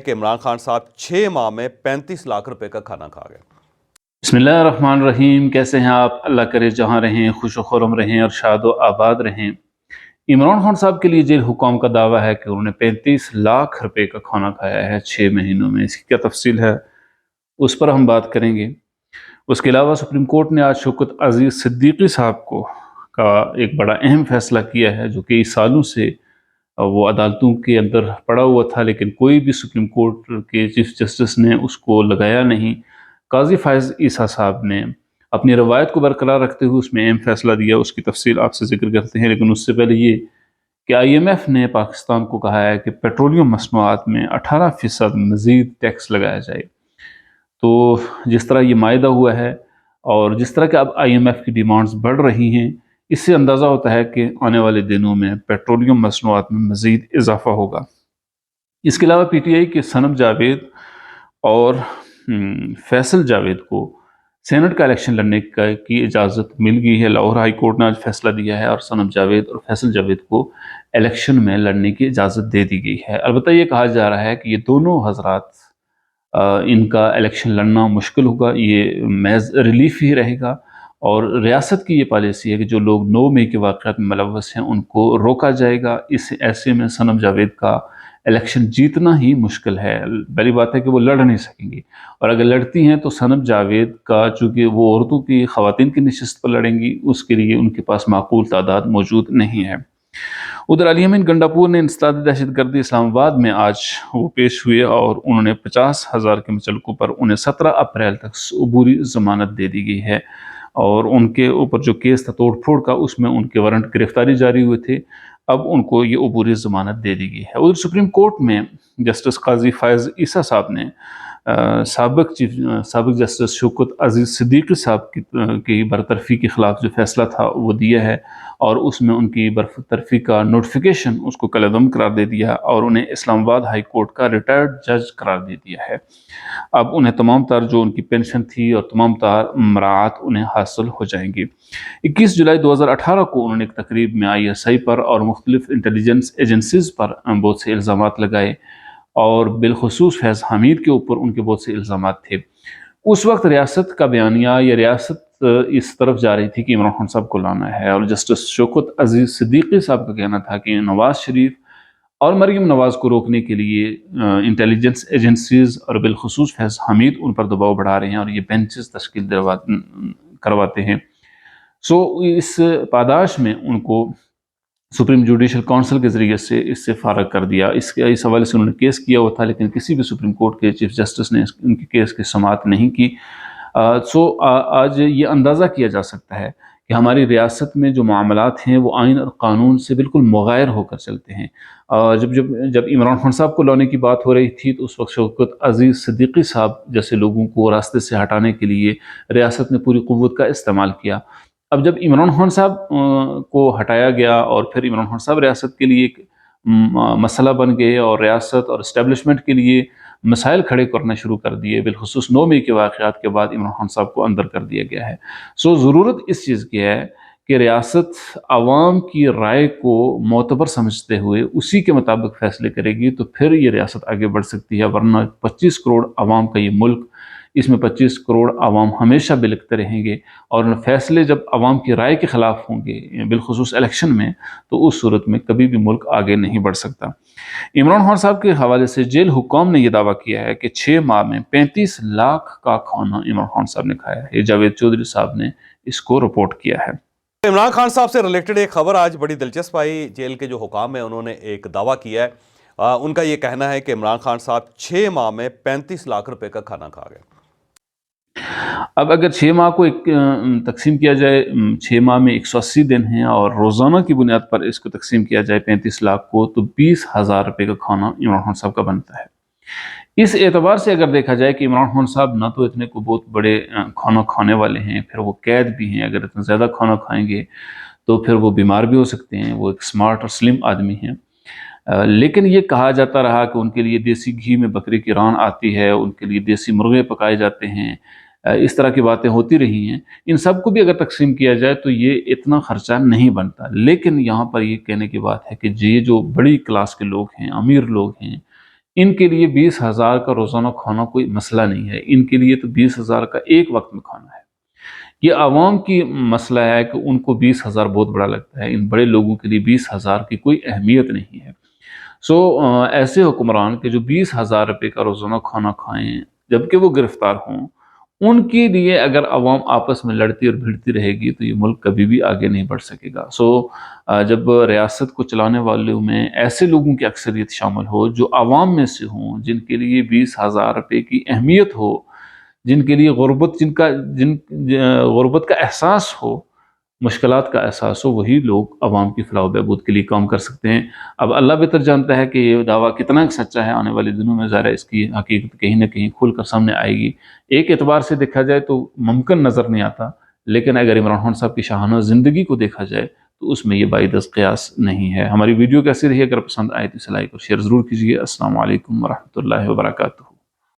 کہ عمران خان صاحب 6 ماہ میں 35 لاکھ روپے کا کھانا کھا گئے۔ بسم اللہ الرحمن الرحیم۔ کیسے ہیں آپ؟ اللہ کرے جہاں رہیں خوش و خرم رہیں اور شاد و آباد رہیں۔ عمران خان صاحب کے لیے جیل حکام کا دعویٰ ہے کہ انہوں نے 35 لاکھ روپے کا کھانا کھایا ہے 6 مہینوں میں۔ اس کی کیا تفصیل ہے اس پر ہم بات کریں گے۔ اس کے علاوہ سپریم کورٹ نے آج شوکت عزیز صدیقی صاحب کا ایک بڑا اہم فیصلہ کیا ہے جو کئی سالوں سے وہ عدالتوں کے اندر پڑا ہوا تھا، لیکن کوئی بھی سپریم کورٹ کے چیف جسٹس نے اس کو لگایا نہیں۔ قاضی فائز عیسیٰ صاحب نے اپنی روایت کو برقرار رکھتے ہوئے اس میں اہم فیصلہ دیا، اس کی تفصیل آپ سے ذکر کرتے ہیں۔ لیکن اس سے پہلے یہ کہ IMF نے پاکستان کو کہا ہے کہ پیٹرولیم مصنوعات میں 18% مزید ٹیکس لگایا جائے۔ تو جس طرح یہ معاہدہ ہوا ہے اور جس طرح کہ اب IMF کی ڈیمانڈز بڑھ رہی ہیں، اس سے اندازہ ہوتا ہے کہ آنے والے دنوں میں پیٹرولیم مصنوعات میں مزید اضافہ ہوگا۔ اس کے علاوہ PTI کے صنم جاوید اور فیصل جاوید کو سینٹ کا الیکشن لڑنے کی اجازت مل گئی ہے۔ لاہور ہائی کورٹ نے آج فیصلہ دیا ہے اور صنم جاوید اور فیصل جاوید کو الیکشن میں لڑنے کی اجازت دے دی گئی ہے۔ البتہ یہ کہا جا رہا ہے کہ یہ دونوں حضرات ان کا الیکشن لڑنا مشکل ہوگا، یہ محض ریلیف ہی رہے گا، اور ریاست کی یہ پالیسی ہے کہ جو لوگ 9 مئی کے واقعات میں ملوث ہیں ان کو روکا جائے گا۔ اس ایسے میں صنم جاوید کا الیکشن جیتنا ہی مشکل ہے۔ پہلی بات ہے کہ وہ لڑ نہیں سکیں گی، اور اگر لڑتی ہیں تو صنم جاوید کا چونکہ وہ عورتوں کی خواتین کی نشست پر لڑیں گی، اس کے لیے ان کے پاس معقول تعداد موجود نہیں ہے۔ ادھر علی امین گنڈاپور نے انسداد دہشت گردی اسلام آباد میں آج وہ پیش ہوئے اور انہوں نے 50,000 کے مچلقوں پر انہیں 17 اپریل تک عبوری ضمانت دے دی گئی ہے، اور ان کے اوپر جو کیس تھا توڑ پھوڑ کا، اس میں ان کے وارنٹ گرفتاری جاری ہوئے تھے، اب ان کو یہ عبوری ضمانت دے دی گئی ہے۔ ادھر سپریم کورٹ میں جسٹس قاضی فائز عیسیٰ صاحب نے سابق جسٹس شوکت عزیز صدیقی صاحب کی برطرفی کے خلاف جو فیصلہ تھا وہ دیا ہے، اور اس میں ان کی برطرفی کا نوٹیفیکیشن اس کو کالعدم قرار دے دیا، اور انہیں اسلام آباد ہائی کورٹ کا ریٹائرڈ جج قرار دے دیا ہے۔ اب انہیں تمام تر جو ان کی پینشن تھی اور تمام تر مراعات انہیں حاصل ہو جائیں گی۔ 21 جولائی 2018 کو انہوں نے ایک تقریب میں ISI پر اور مختلف انٹیلیجنس ایجنسیز پر بہت سے الزامات لگائے، اور بالخصوص فیض حمید کے اوپر ان کے بہت سے الزامات تھے۔ اس وقت ریاست کا بیانیہ یا ریاست اس طرف جا رہی تھی کہ عمران خان صاحب کو لانا ہے، اور جسٹس شوکت عزیز صدیقی صاحب کا کہنا تھا کہ نواز شریف اور مریم نواز کو روکنے کے لیے انٹیلیجنس ایجنسیز اور بالخصوص فیض حمید ان پر دباؤ بڑھا رہے ہیں اور یہ بینچز تشکیل کرواتے ہیں۔ اس پاداش میں ان کو سپریم جوڈیشل کونسل کے ذریعے سے اس سے فارغ کر دیا۔ اس حوالے سے انہوں نے کیس کیا ہوا تھا، لیکن کسی بھی سپریم کورٹ کے چیف جسٹس نے ان کے کیس کی سماعت نہیں کی۔ آج یہ اندازہ کیا جا سکتا ہے کہ ہماری ریاست میں جو معاملات ہیں وہ آئین اور قانون سے بالکل مغایر ہو کر چلتے ہیں۔ جب عمران خان صاحب کو لانے کی بات ہو رہی تھی تو اس وقت شوکت عزیز صدیقی صاحب جیسے لوگوں کو راستے سے ہٹانے کے لیے ریاست نے پوری قوت کا استعمال کیا۔ اب جب عمران خان صاحب کو ہٹایا گیا اور پھر عمران خان صاحب ریاست کے لیے ایک مسئلہ بن گئے اور ریاست اور اسٹیبلشمنٹ کے لیے مسائل کھڑے کرنا شروع کر دیے، بالخصوص 9 مئی کے واقعات کے بعد عمران خان صاحب کو اندر کر دیا گیا ہے۔ ضرورت اس چیز کی ہے کہ ریاست عوام کی رائے کو معتبر سمجھتے ہوئے اسی کے مطابق فیصلے کرے گی، تو پھر یہ ریاست آگے بڑھ سکتی ہے، ورنہ 25 کروڑ عوام کا یہ ملک، اس میں 25 کروڑ عوام ہمیشہ بلکتے رہیں گے، اور فیصلے جب عوام کی رائے کے خلاف ہوں گے بالخصوص الیکشن میں، تو اس صورت میں کبھی بھی ملک آگے نہیں بڑھ سکتا۔ عمران خان صاحب کے حوالے سے جیل حکام نے یہ دعویٰ کیا ہے کہ 6 ماہ میں 35 لاکھ کا کھانا عمران خان صاحب نے کھایا ہے۔ جاوید چودھری صاحب نے اس کو رپورٹ کیا ہے۔ عمران خان صاحب سے ریلیٹڈ ایک خبر آج بڑی دلچسپ آئی۔ جیل کے جو حکام ہیں انہوں نے ایک دعویٰ کیا ہے، ان کا یہ کہنا ہے کہ عمران خان صاحب 6 ماہ میں 35 لاکھ روپے کا کھانا کھا گئے۔ اب اگر 6 ماہ کو تقسیم کیا جائے، 6 ماہ میں 180 دن ہیں، اور روزانہ کی بنیاد پر اس کو تقسیم کیا جائے 35 لاکھ کو، تو 20,000 روپے کا کھانا عمران خان صاحب کا بنتا ہے۔ اس اعتبار سے اگر دیکھا جائے کہ عمران خان صاحب نہ تو اتنے کو بہت بڑے کھانا کھانے والے ہیں، پھر وہ قید بھی ہیں، اگر اتنا زیادہ کھانا کھائیں گے تو پھر وہ بیمار بھی ہو سکتے ہیں، وہ ایک سمارٹ اور سلم آدمی ہیں۔ لیکن یہ کہا جاتا رہا کہ ان کے لیے دیسی گھی میں بکری کی ران آتی ہے، ان کے لیے دیسی مرغے پکائے جاتے ہیں، اس طرح کی باتیں ہوتی رہی ہیں۔ ان سب کو بھی اگر تقسیم کیا جائے تو یہ اتنا خرچہ نہیں بنتا، لیکن یہاں پر یہ کہنے کی بات ہے کہ یہ جو بڑی کلاس کے لوگ ہیں، امیر لوگ ہیں، ان کے لیے 20,000 کا روزانہ کھانا کوئی مسئلہ نہیں ہے، ان کے لیے تو 20,000 کا ایک وقت میں کھانا ہے۔ یہ عوام کی مسئلہ ہے کہ ان کو 20,000 بہت بڑا لگتا ہے، ان بڑے لوگوں کے لیے 20,000 کی کوئی اہمیت نہیں ہے۔ ایسے حکمران کہ جو 20,000 روپے کا روزانہ کھانا کھائیں جبکہ وہ گرفتار ہوں، ان کے لیے اگر عوام آپس میں لڑتی اور بھیڑتی رہے گی تو یہ ملک کبھی بھی آگے نہیں بڑھ سکے گا۔ جب ریاست کو چلانے والوں میں ایسے لوگوں کی اکثریت شامل ہو جو عوام میں سے ہوں، جن کے لیے 20,000 روپے کی اہمیت ہو، جن کے لیے غربت کا احساس ہو، مشکلات کا احساس ہو، وہی لوگ عوام کی فلاح و بہبود کے لیے کام کر سکتے ہیں۔ اب اللہ بہتر جانتا ہے کہ یہ دعویٰ کتنا سچا ہے، آنے والے دنوں میں ظاہر ہے اس کی حقیقت کہیں نہ کہیں کھل کر سامنے آئے گی۔ ایک اعتبار سے دیکھا جائے تو ممکن نظر نہیں آتا، لیکن اگر عمران خان صاحب کی شاہانہ زندگی کو دیکھا جائے تو اس میں یہ بعید از قیاس نہیں ہے۔ ہماری ویڈیو کیسی رہی؟ اگر پسند آئے تو اسے لائک اور شیئر ضرور کیجیے۔ السلام علیکم ورحمۃ اللہ وبرکاتہ۔